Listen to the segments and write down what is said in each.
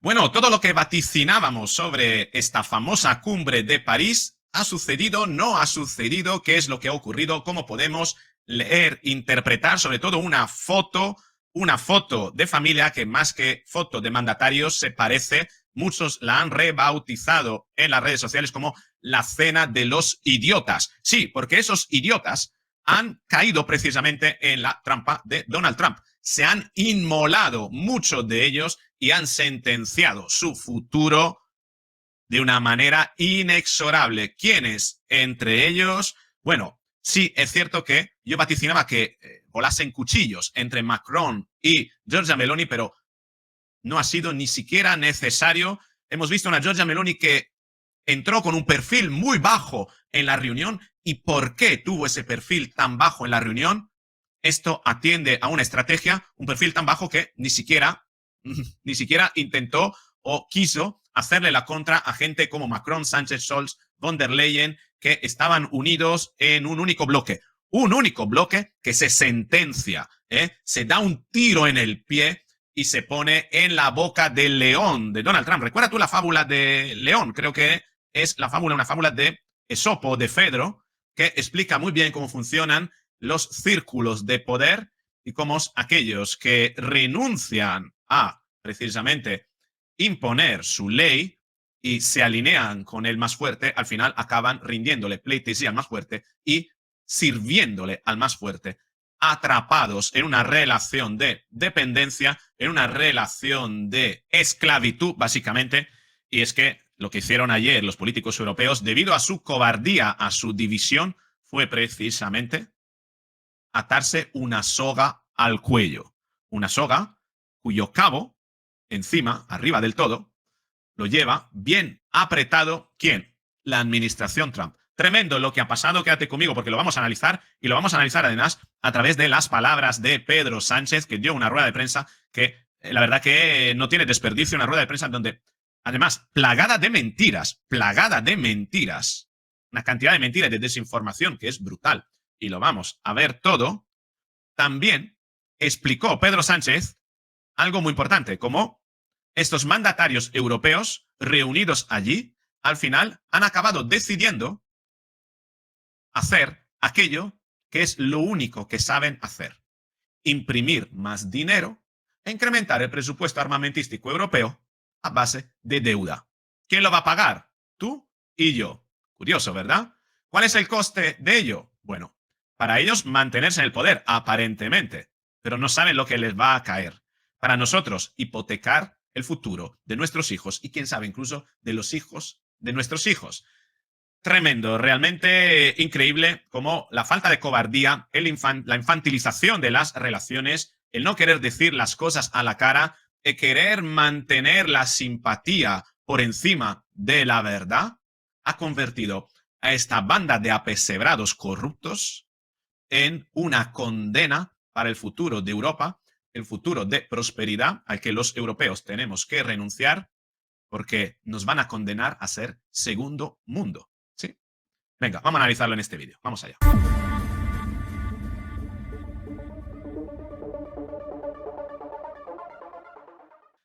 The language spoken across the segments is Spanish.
Bueno, todo lo que vaticinábamos sobre esta famosa cumbre de París ha sucedido, no ha sucedido, qué es lo que ha ocurrido, cómo podemos leer, interpretar, sobre todo una foto de familia que más que foto de mandatarios se parece, muchos la han rebautizado en las redes sociales como la cena de los idiotas. Sí, porque esos idiotas han caído precisamente en la trampa de Donald Trump. Se han inmolado muchos de ellos y han sentenciado su futuro de una manera inexorable. ¿Quiénes? Entre ellos, bueno, sí, es cierto que yo vaticinaba que volasen cuchillos entre Macron y Giorgia Meloni, pero no ha sido ni siquiera necesario. Hemos visto una Giorgia Meloni que entró con un perfil muy bajo en la reunión. ¿Y por qué tuvo ese perfil tan bajo en la reunión? Esto atiende a una estrategia, un perfil tan bajo que ni siquiera intentó o quiso hacerle la contra a gente como Macron, Sánchez, Scholz, von der Leyen, que estaban unidos en un único bloque. Un único bloque que se sentencia, se da un tiro en el pie y se pone en la boca del león de Donald Trump. ¿Recuerdas tú la fábula de León? Creo que es la fábula, una fábula de Esopo, de Fedro, que explica muy bien cómo funcionan los círculos de poder y cómo aquellos que renuncian a precisamente imponer su ley y se alinean con el más fuerte, al final acaban rindiéndole pleitesía al más fuerte y sirviéndole al más fuerte, atrapados en una relación de dependencia, en una relación de esclavitud, básicamente. Y es que lo que hicieron ayer los políticos europeos, debido a su cobardía, a su división, fue precisamente atarse una soga al cuello. Una soga cuyo cabo, encima, arriba del todo, lo lleva bien apretado, ¿quién? La administración Trump. Tremendo lo que ha pasado, quédate conmigo porque lo vamos a analizar y lo vamos a analizar además a través de las palabras de Pedro Sánchez, que dio una rueda de prensa que la verdad que no tiene desperdicio, una rueda de prensa donde además plagada de mentiras, una cantidad de mentiras y de desinformación que es brutal y lo vamos a ver todo. También explicó Pedro Sánchez algo muy importante, como estos mandatarios europeos reunidos allí, al final han acabado decidiendo hacer aquello que es lo único que saben hacer: imprimir más dinero e incrementar el presupuesto armamentístico europeo a base de deuda. ¿Quién lo va a pagar? Tú y yo. Curioso, ¿verdad? ¿Cuál es el coste de ello? Bueno, para ellos mantenerse en el poder, aparentemente, pero no saben lo que les va a caer. Para nosotros, hipotecar el futuro de nuestros hijos y quién sabe incluso de los hijos de nuestros hijos. Tremendo, realmente increíble como la falta de cobardía, la infantilización de las relaciones, el no querer decir las cosas a la cara, el querer mantener la simpatía por encima de la verdad, ha convertido a esta banda de apesebrados corruptos en una condena para el futuro de Europa, el futuro de prosperidad al que los europeos tenemos que renunciar porque nos van a condenar a ser segundo mundo. ¿Sí? Venga, vamos a analizarlo en este vídeo. Vamos allá.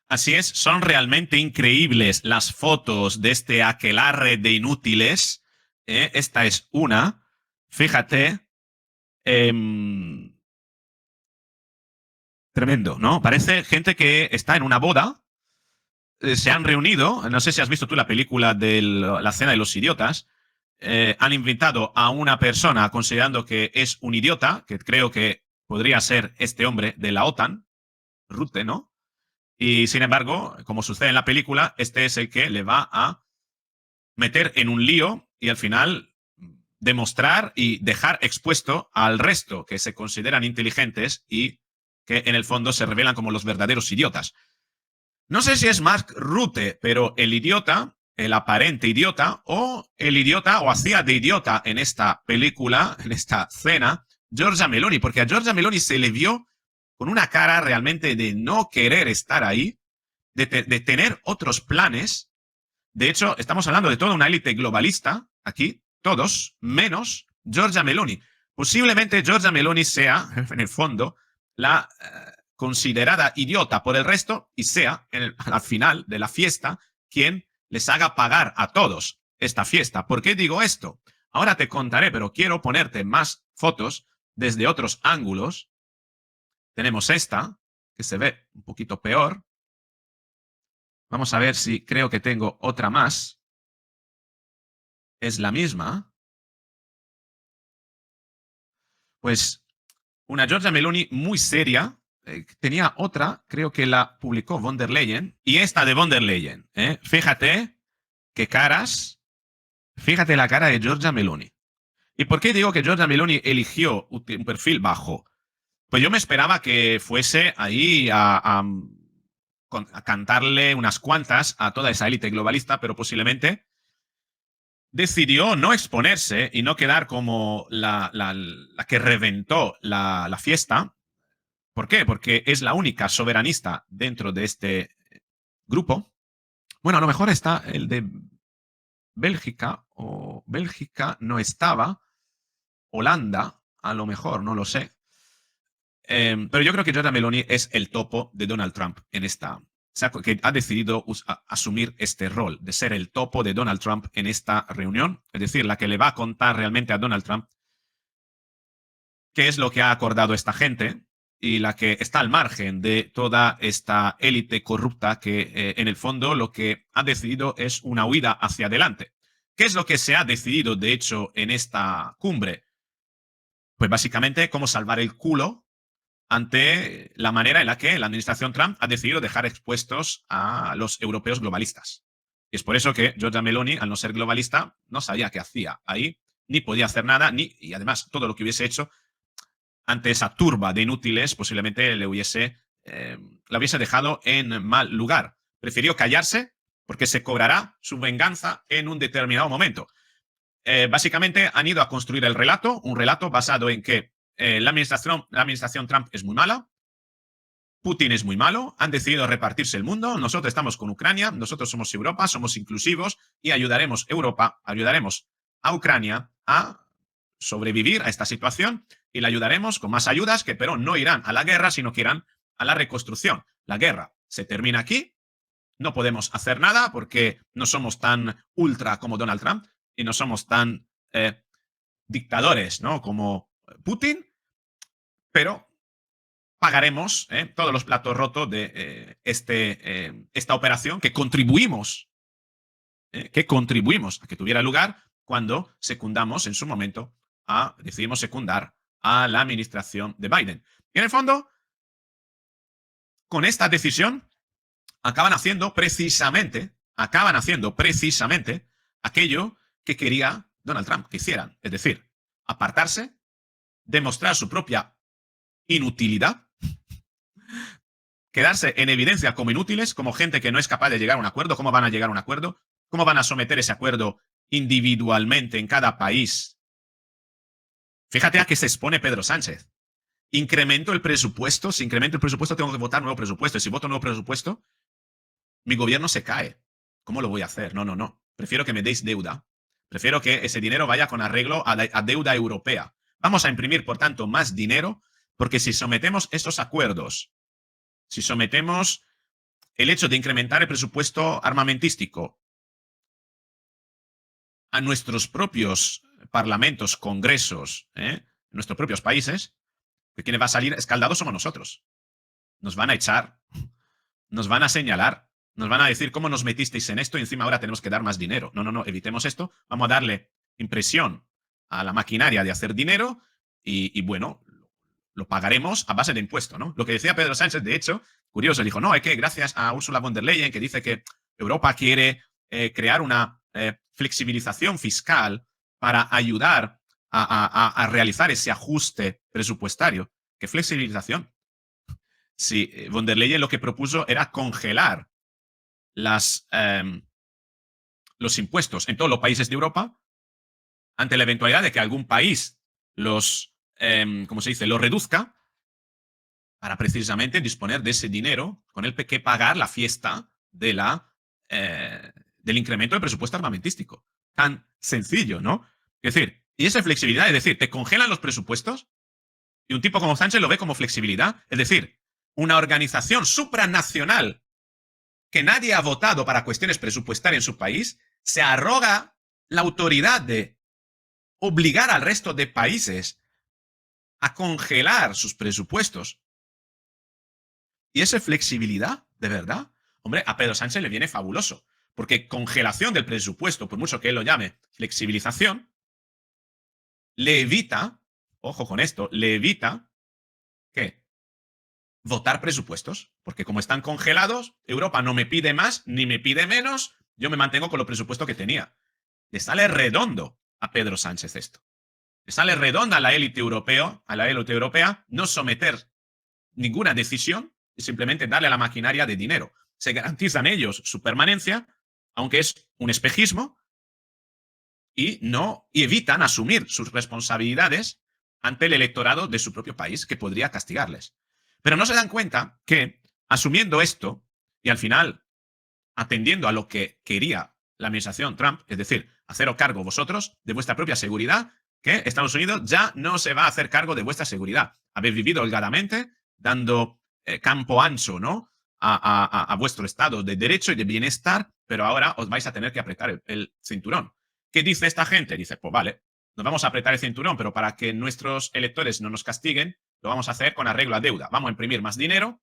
Así es, son realmente increíbles las fotos de este aquelarre de inútiles. Esta es una. Fíjate. Tremendo, ¿no? Parece gente que está en una boda. Se han reunido. No sé si has visto tú la película de la cena de los idiotas. Han invitado a una persona considerando que es un idiota, que creo que podría ser este hombre de la OTAN, Rutte, ¿no? Y sin embargo, como sucede en la película, este es el que le va a meter en un lío y al final demostrar y dejar expuesto al resto que se consideran inteligentes y que en el fondo se revelan como los verdaderos idiotas. No sé si es Mark Rutte, pero el idiota, el aparente idiota, o el idiota, o hacía de idiota en esta película, en esta cena, Giorgia Meloni, porque a Giorgia Meloni se le vio con una cara realmente de no querer estar ahí, de tener otros planes. De hecho, estamos hablando de toda una élite globalista aquí, todos, menos Giorgia Meloni. Posiblemente Giorgia Meloni sea, en el fondo, la considerada idiota por el resto y sea, al final de la fiesta, quien les haga pagar a todos esta fiesta. ¿Por qué digo esto? Ahora te contaré, pero quiero ponerte más fotos desde otros ángulos. Tenemos esta, que se ve un poquito peor. Vamos a ver si creo que tengo otra más. Es la misma. Pues una Giorgia Meloni muy seria. Tenía otra, creo que la publicó von der Leyen. Y esta de von der Leyen. Fíjate qué caras. Fíjate la cara de Giorgia Meloni. ¿Y por qué digo que Giorgia Meloni eligió un perfil bajo? Pues yo me esperaba que fuese ahí a cantarle unas cuantas a toda esa élite globalista, pero posiblemente decidió no exponerse y no quedar como la que reventó la fiesta. ¿Por qué? Porque es la única soberanista dentro de este grupo. Bueno, a lo mejor está el de Bélgica, o Bélgica no estaba, Holanda, a lo mejor, no lo sé. Pero yo creo que Giorgia Meloni es el topo de Donald Trump en esta. O sea, que ha decidido asumir este rol de ser el topo de Donald Trump en esta reunión. Es decir, la que le va a contar realmente a Donald Trump qué es lo que ha acordado esta gente y la que está al margen de toda esta élite corrupta que en el fondo lo que ha decidido es una huida hacia adelante. ¿Qué es lo que se ha decidido, de hecho, en esta cumbre? Pues básicamente cómo salvar el culo ante la manera en la que la administración Trump ha decidido dejar expuestos a los europeos globalistas. Y es por eso que Giorgia Meloni, al no ser globalista, no sabía qué hacía ahí, ni podía hacer nada, y además todo lo que hubiese hecho ante esa turba de inútiles posiblemente la hubiese dejado en mal lugar. Prefirió callarse porque se cobrará su venganza en un determinado momento. Básicamente han ido a construir el relato, un relato basado en que la administración Trump es muy mala, Putin es muy malo, han decidido repartirse el mundo, nosotros estamos con Ucrania, nosotros somos Europa, somos inclusivos y ayudaremos a Ucrania a sobrevivir a esta situación y le ayudaremos con más ayudas que pero no irán a la guerra, sino que irán a la reconstrucción. La guerra se termina aquí, no podemos hacer nada porque no somos tan ultra como Donald Trump y no somos tan dictadores, ¿no?, como Putin, pero pagaremos todos los platos rotos de esta operación que contribuimos a que tuviera lugar cuando secundamos en su momento decidimos secundar a la administración de Biden. Y en el fondo, con esta decisión, acaban haciendo precisamente aquello que quería Donald Trump que hicieran. Es decir, apartarse, demostrar su propia inutilidad, quedarse en evidencia como inútiles, como gente que no es capaz de llegar a un acuerdo. ¿Cómo van a llegar a un acuerdo? ¿Cómo van a someter ese acuerdo individualmente en cada país? Fíjate a qué se expone Pedro Sánchez. Incremento el presupuesto. Si incremento el presupuesto, tengo que votar nuevo presupuesto. Y si voto nuevo presupuesto, mi gobierno se cae. ¿Cómo lo voy a hacer? No, no, no. Prefiero que me deis deuda. Prefiero que ese dinero vaya con arreglo a deuda europea. Vamos a imprimir, por tanto, más dinero, porque si sometemos estos acuerdos, si sometemos el hecho de incrementar el presupuesto armamentístico a nuestros propios parlamentos, congresos, nuestros propios países, que quien va a salir escaldado somos nosotros. Nos van a echar, nos van a señalar, nos van a decir cómo nos metisteis en esto y encima ahora tenemos que dar más dinero. No, no, no, evitemos esto. Vamos a darle impresión a la maquinaria de hacer dinero y bueno, lo pagaremos a base de impuesto, ¿no? Lo que decía Pedro Sánchez, de hecho, curioso, dijo, no, es que gracias a Ursula von der Leyen, que dice que Europa quiere crear una flexibilización fiscal para ayudar a realizar ese ajuste presupuestario. ¿Qué flexibilización? Si von der Leyen lo que propuso era congelar los impuestos en todos los países de Europa ante la eventualidad de que algún país los, ¿cómo se dice?, los reduzca para precisamente disponer de ese dinero con el que pagar la fiesta de del incremento del presupuesto armamentístico. Tan sencillo, ¿no? Es decir, y esa flexibilidad, es decir, te congelan los presupuestos y un tipo como Sánchez lo ve como flexibilidad. Es decir, una organización supranacional que nadie ha votado para cuestiones presupuestarias en su país, se arroga la autoridad de obligar al resto de países a congelar sus presupuestos. ¿Y esa flexibilidad, de verdad? Hombre, a Pedro Sánchez le viene fabuloso, porque congelación del presupuesto, por mucho que él lo llame flexibilización, le evita, ojo con esto, le evita, ¿qué? Votar presupuestos, porque como están congelados, Europa no me pide más ni me pide menos, yo me mantengo con los presupuestos que tenía. Le sale redondo a Pedro Sánchez esto. Le sale redonda a la élite europea no someter ninguna decisión y simplemente darle a la maquinaria de dinero. Se garantizan ellos su permanencia, aunque es un espejismo, y evitan asumir sus responsabilidades ante el electorado de su propio país, que podría castigarles. Pero no se dan cuenta que, asumiendo esto, y al final atendiendo a lo que quería la administración Trump, es decir, haceros cargo vosotros de vuestra propia seguridad, que Estados Unidos ya no se va a hacer cargo de vuestra seguridad. Habéis vivido holgadamente, dando campo ancho, ¿no? A vuestro estado de derecho y de bienestar, pero ahora os vais a tener que apretar el cinturón. ¿Qué dice esta gente? Dice, pues vale, nos vamos a apretar el cinturón, pero para que nuestros electores no nos castiguen, lo vamos a hacer con arreglo a deuda. Vamos a imprimir más dinero,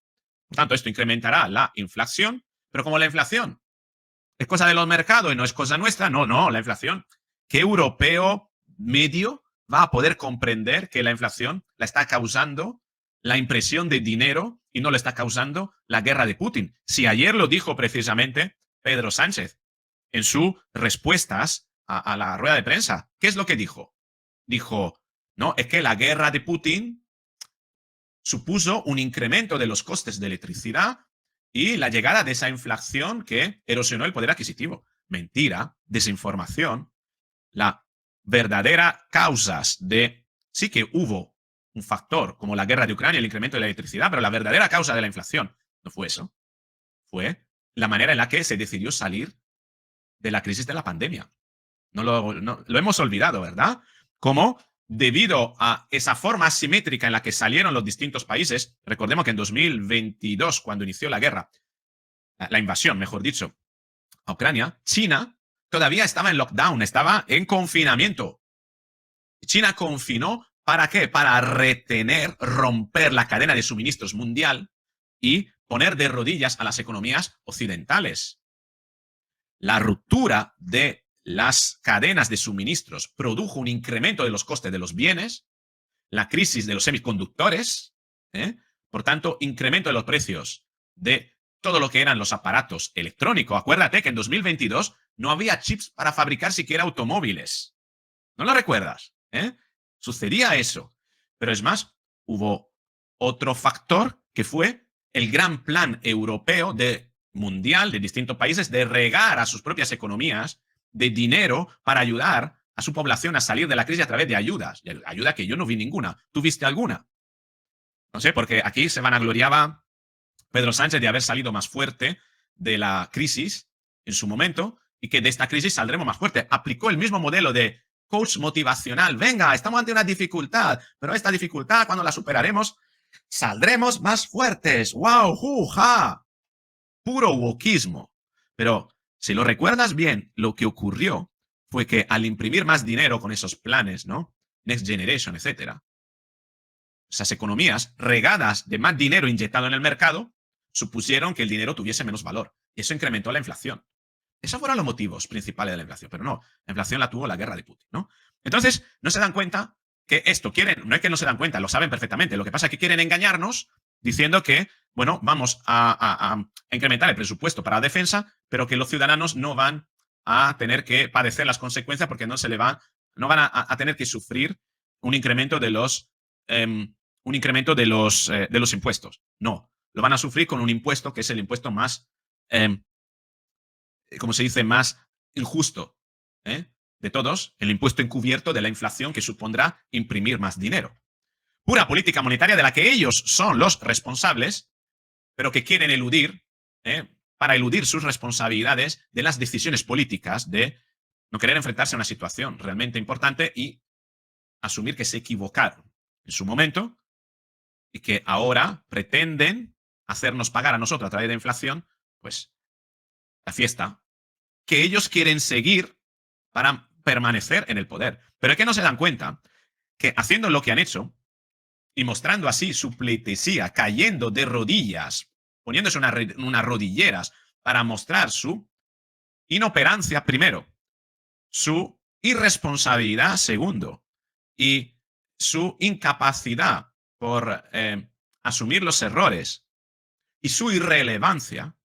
por tanto, esto incrementará la inflación, pero como la inflación es cosa de los mercados y no es cosa nuestra, no, la inflación, ¿qué europeo medio va a poder comprender que la inflación la está causando la impresión de dinero y no le está causando la guerra de Putin? Si ayer lo dijo precisamente Pedro Sánchez en sus respuestas a la rueda de prensa. ¿Qué es lo que dijo? Dijo, no, es que la guerra de Putin supuso un incremento de los costes de electricidad y la llegada de esa inflación que erosionó el poder adquisitivo. Mentira, desinformación. La verdadera causas de... Sí que hubo un factor como la guerra de Ucrania, el incremento de la electricidad, pero la verdadera causa de la inflación no fue eso. Fue la manera en la que se decidió salir de la crisis de la pandemia. Lo hemos olvidado, ¿verdad? Como debido a esa forma asimétrica en la que salieron los distintos países, recordemos que en 2022, cuando inició la guerra, la invasión, mejor dicho, a Ucrania, China todavía estaba en lockdown, estaba en confinamiento. China confinó, ¿para qué? Para retener, romper la cadena de suministros mundial y poner de rodillas a las economías occidentales. La ruptura de las cadenas de suministros produjo un incremento de los costes de los bienes, la crisis de los semiconductores, por tanto, incremento de los precios de todo lo que eran los aparatos electrónicos. Acuérdate que en 2022 no había chips para fabricar siquiera automóviles. ¿No lo recuerdas? Sucedía eso. Pero es más, hubo otro factor que fue el gran plan europeo mundial de distintos países de regar a sus propias economías de dinero para ayudar a su población a salir de la crisis a través de ayudas. Ayuda que yo no vi ninguna. ¿Tú viste alguna? No sé, porque aquí se vanagloriaba Pedro Sánchez de haber salido más fuerte de la crisis en su momento y que de esta crisis saldremos más fuerte. Aplicó el mismo modelo de coach motivacional. Venga, estamos ante una dificultad, pero esta dificultad, cuando la superaremos, saldremos más fuertes. ¡Wow! ¡Juja! Puro wokismo. Pero si lo recuerdas bien, lo que ocurrió fue que al imprimir más dinero con esos planes, ¿no? Next Generation, etcétera, esas economías regadas de más dinero inyectado en el mercado supusieron que el dinero tuviese menos valor. Y eso incrementó la inflación. Esos fueron los motivos principales de la inflación. Pero no, la inflación la tuvo la guerra de Putin, ¿no? Entonces, no se dan cuenta que esto quieren, no es que no se dan cuenta, lo saben perfectamente. Lo que pasa es que quieren engañarnos diciendo que, bueno, vamos a incrementar el presupuesto para la defensa, pero que los ciudadanos no van a tener que padecer las consecuencias porque no van a tener que sufrir un incremento de los impuestos. No, lo van a sufrir con un impuesto que es el impuesto más, como se dice, más injusto de todos, el impuesto encubierto de la inflación que supondrá imprimir más dinero. Pura política monetaria de la que ellos son los responsables, pero que quieren eludir, para eludir sus responsabilidades de las decisiones políticas, de no querer enfrentarse a una situación realmente importante y asumir que se equivocaron en su momento y que ahora pretenden hacernos pagar a nosotros a través de inflación, pues la fiesta, que ellos quieren seguir para permanecer en el poder. Pero es que no se dan cuenta que haciendo lo que han hecho y mostrando así su pleitesía, cayendo de rodillas, poniéndose unas rodilleras para mostrar su inoperancia primero, su irresponsabilidad segundo y su incapacidad por asumir los errores y su irrelevancia,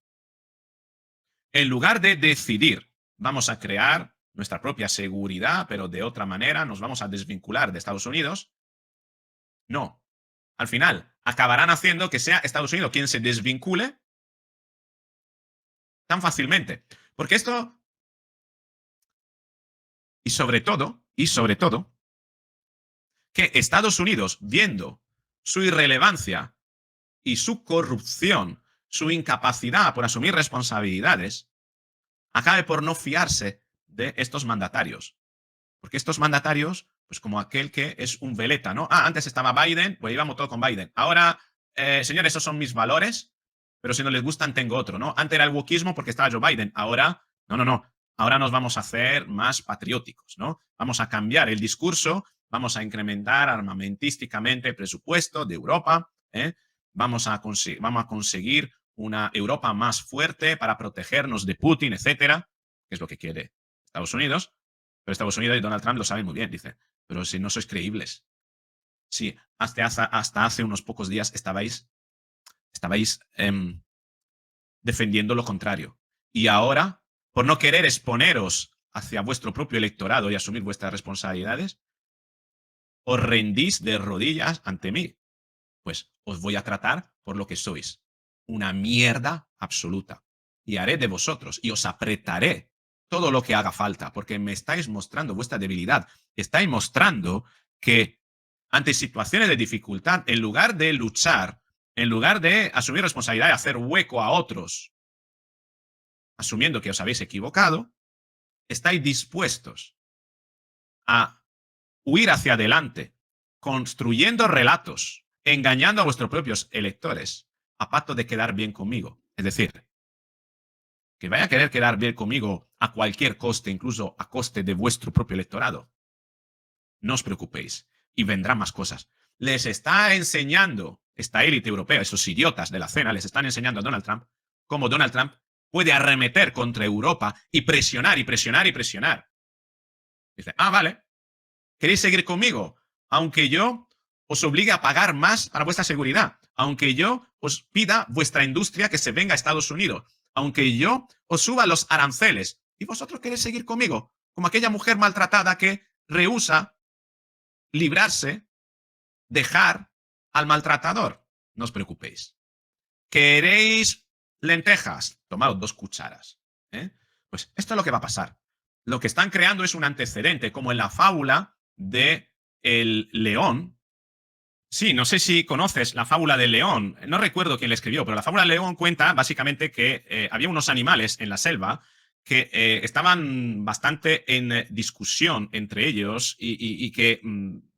en lugar de decidir, vamos a crear nuestra propia seguridad, pero de otra manera nos vamos a desvincular de Estados Unidos, no. Al final, acabarán haciendo que sea Estados Unidos quien se desvincule tan fácilmente. Porque esto, y sobre todo, que Estados Unidos, viendo su irrelevancia y su corrupción, su incapacidad por asumir responsabilidades, acabe por no fiarse de estos mandatarios. Porque estos mandatarios, pues como aquel que es un veleta, ¿no? Ah, antes estaba Biden, pues íbamos todo con Biden. Ahora, señores, esos son mis valores, pero si no les gustan, tengo otro, ¿no? Antes era el wokismo porque estaba Joe Biden. Ahora, no. Ahora nos vamos a hacer más patrióticos, ¿no? Vamos a cambiar el discurso, vamos a incrementar armamentísticamente el presupuesto de Europa, ¿eh? Vamos a conseguir una Europa más fuerte para protegernos de Putin, etcétera, que es lo que quiere Estados Unidos. Pero Estados Unidos y Donald Trump lo saben muy bien, dice. Pero si no sois creíbles. Sí, hasta hace unos pocos días estabais defendiendo lo contrario. Y ahora, por no querer exponeros hacia vuestro propio electorado y asumir vuestras responsabilidades, os rendís de rodillas ante mí. Pues os voy a tratar por lo que sois. Una mierda absoluta. Y haré de vosotros y os apretaré todo lo que haga falta, porque me estáis mostrando vuestra debilidad. Estáis mostrando que ante situaciones de dificultad, en lugar de luchar, en lugar de asumir responsabilidad y hacer hueco a otros, asumiendo que os habéis equivocado, estáis dispuestos a huir hacia adelante, construyendo relatos, engañando a vuestros propios electores, a pacto de quedar bien conmigo. Es decir, que vaya a querer quedar bien conmigo a cualquier coste, incluso a coste de vuestro propio electorado. No os preocupéis, y vendrán más cosas. Les está enseñando esta élite europea, esos idiotas de la cena, les están enseñando a Donald Trump cómo Donald Trump puede arremeter contra Europa y presionar y presionar y presionar. Dice, vale, ¿queréis seguir conmigo? Aunque yo os obligue a pagar más para vuestra seguridad, aunque yo os pida vuestra industria que se venga a Estados Unidos, aunque yo os suba los aranceles, ¿y vosotros queréis seguir conmigo? Como aquella mujer maltratada que rehúsa librarse, dejar al maltratador. No os preocupéis. ¿Queréis lentejas? Tomad 2 cucharas. Pues esto es lo que va a pasar. Lo que están creando es un antecedente, como en la fábula de el león. Sí, no sé si conoces la fábula del león. No recuerdo quién la escribió, pero la fábula del león cuenta básicamente que había unos animales en la selva que estaban bastante en discusión entre ellos y que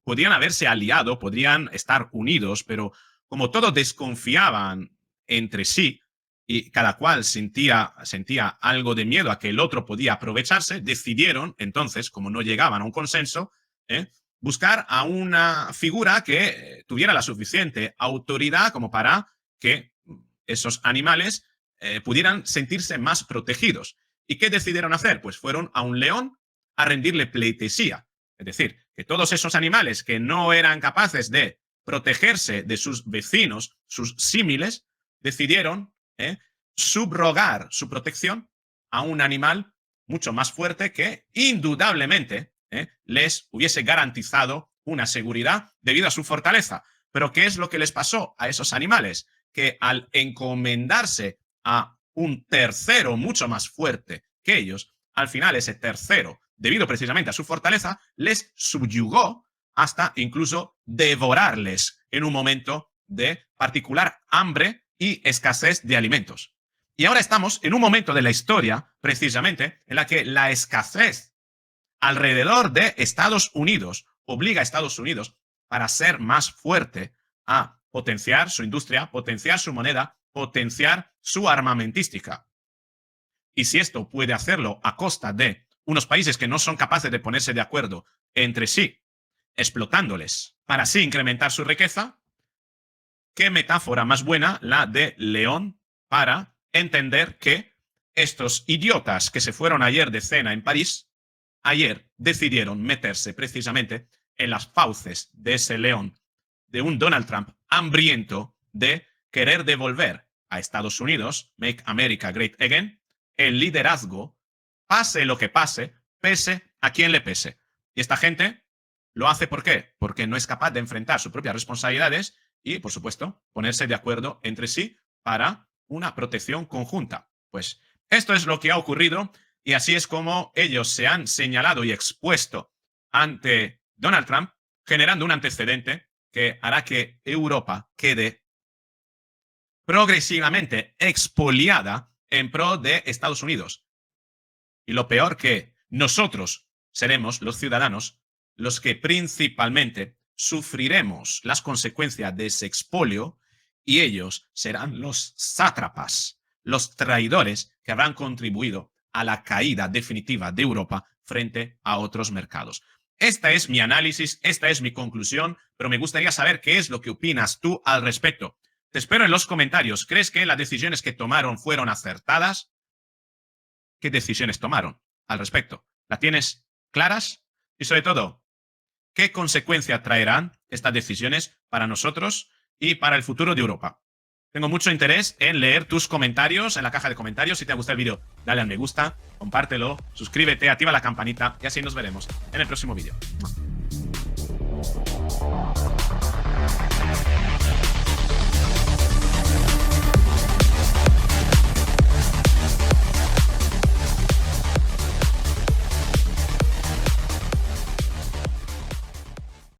podrían haberse aliado, podrían estar unidos, pero como todos desconfiaban entre sí y cada cual sentía algo de miedo a que el otro podía aprovecharse, decidieron entonces, como no llegaban a un consenso, buscar a una figura que tuviera la suficiente autoridad como para que esos animales pudieran sentirse más protegidos. ¿Y qué decidieron hacer? Pues fueron a un león a rendirle pleitesía. Es decir, que todos esos animales que no eran capaces de protegerse de sus vecinos, sus símiles, decidieron subrogar su protección a un animal mucho más fuerte que indudablemente les hubiese garantizado una seguridad debido a su fortaleza. Pero ¿qué es lo que les pasó a esos animales? Que al encomendarse a un tercero mucho más fuerte que ellos, al final ese tercero, debido precisamente a su fortaleza, les subyugó hasta incluso devorarles en un momento de particular hambre y escasez de alimentos. Y ahora estamos en un momento de la historia, precisamente, en la que la escasez alrededor de Estados Unidos obliga a Estados Unidos, para ser más fuerte, a potenciar su industria, potenciar su moneda, potenciar su armamentística. Y si esto puede hacerlo a costa de unos países que no son capaces de ponerse de acuerdo entre sí, explotándoles para así incrementar su riqueza, ¿qué metáfora más buena la de León para entender que estos idiotas que se fueron ayer de cena en París, ayer decidieron meterse precisamente en las fauces de ese león, de un Donald Trump hambriento de querer devolver a Estados Unidos, Make America Great Again, el liderazgo, pase lo que pase, pese a quien le pese. Y esta gente lo hace ¿por qué? Porque no es capaz de enfrentar sus propias responsabilidades y, por supuesto, ponerse de acuerdo entre sí para una protección conjunta. Pues esto es lo que ha ocurrido y así es como ellos se han señalado y expuesto ante Donald Trump, generando un antecedente que hará que Europa quede progresivamente expoliada en pro de Estados Unidos. Y lo peor que nosotros seremos, los ciudadanos, los que principalmente sufriremos las consecuencias de ese expolio y ellos serán los sátrapas, los traidores que habrán contribuido a la caída definitiva de Europa frente a otros mercados. Esta es mi análisis, esta es mi conclusión, pero me gustaría saber qué es lo que opinas tú al respecto. Te espero en los comentarios. ¿Crees que las decisiones que tomaron fueron acertadas? ¿Qué decisiones tomaron al respecto? ¿La tienes claras? Y sobre todo, ¿qué consecuencia traerán estas decisiones para nosotros y para el futuro de Europa? Tengo mucho interés en leer tus comentarios en la caja de comentarios. Si te ha gustado el vídeo, dale al me gusta, compártelo, suscríbete, activa la campanita y así nos veremos en el próximo vídeo.